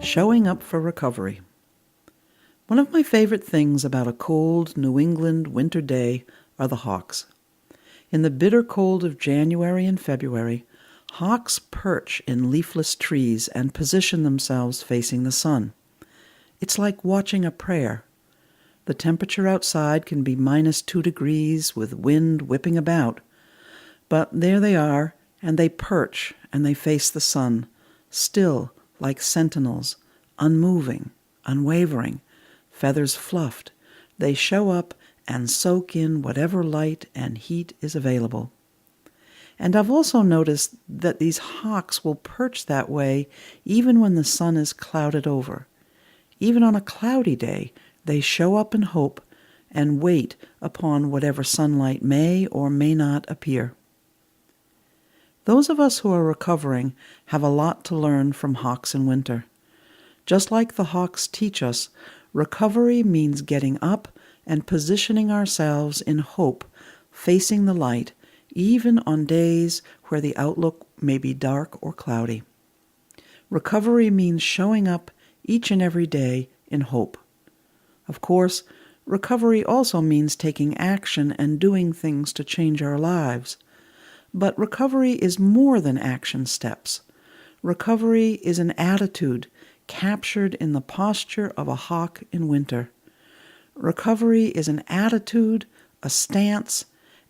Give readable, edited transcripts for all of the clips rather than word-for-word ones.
Showing up for recovery. One of my favorite things about a cold New England winter day are the hawks. In the bitter cold of January and February, hawks perch in leafless trees and position themselves facing the sun. It's like watching a prayer. The temperature outside can be -2 degrees with wind whipping about. But there they are, and they perch and they face the sun, still like sentinels, unmoving, unwavering, feathers fluffed. They show up and soak in whatever light and heat is available. And I've also noticed that these hawks will perch that way even when the sun is clouded over. Even on a cloudy day, they show up in hope and wait upon whatever sunlight may or may not appear. Those of us who are recovering have a lot to learn from hawks in winter. Just like the hawks teach us, recovery means getting up and positioning ourselves in hope, facing the light, even on days where the outlook may be dark or cloudy. Recovery means showing up each and every day in hope. Of course, recovery also means taking action and doing things to change our lives. But recovery is more than action steps. Recovery is an attitude captured in the posture of a hawk in winter. Recovery is an attitude, a stance,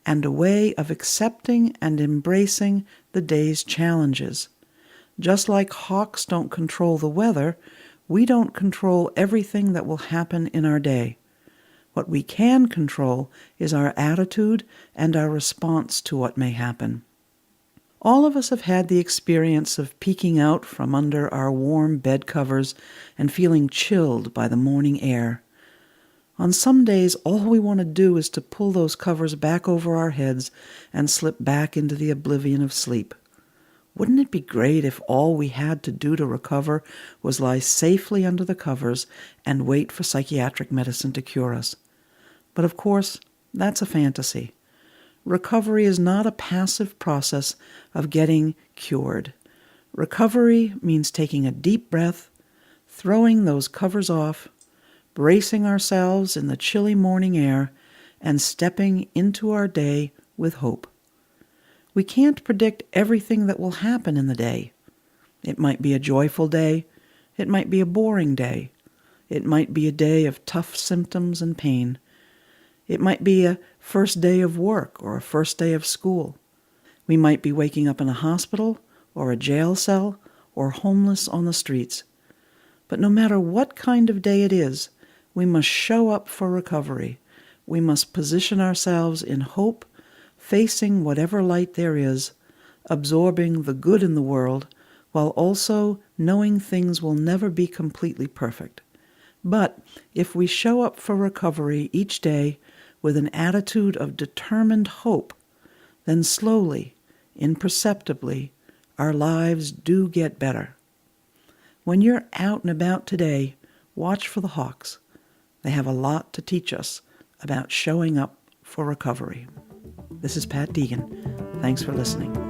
and a way of accepting and embracing the day's challenges. Just like hawks don't control the weather, we don't control everything that will happen in our day. What we can control is our attitude and our response to what may happen. All of us have had the experience of peeking out from under our warm bed covers and feeling chilled by the morning air. On some days, all we want to do is to pull those covers back over our heads and slip back into the oblivion of sleep. Wouldn't it be great if all we had to do to recover was lie safely under the covers and wait for psychiatric medicine to cure us? But of course, that's a fantasy. Recovery is not a passive process of getting cured. Recovery means taking a deep breath, throwing those covers off, bracing ourselves in the chilly morning air, and stepping into our day with hope. We can't predict everything that will happen in the day. It might be a joyful day. It might be a boring day. It might be a day of tough symptoms and pain. It might be a first day of work or a first day of school. We might be waking up in a hospital or a jail cell or homeless on the streets. But no matter what kind of day it is, we must show up for recovery. We must position ourselves in hope, facing whatever light there is, absorbing the good in the world, while also knowing things will never be completely perfect. But if we show up for recovery each day with an attitude of determined hope, then slowly, imperceptibly, our lives do get better. When you're out and about today, watch for the hawks. They have a lot to teach us about showing up for recovery. This is Pat Deegan. Thanks for listening.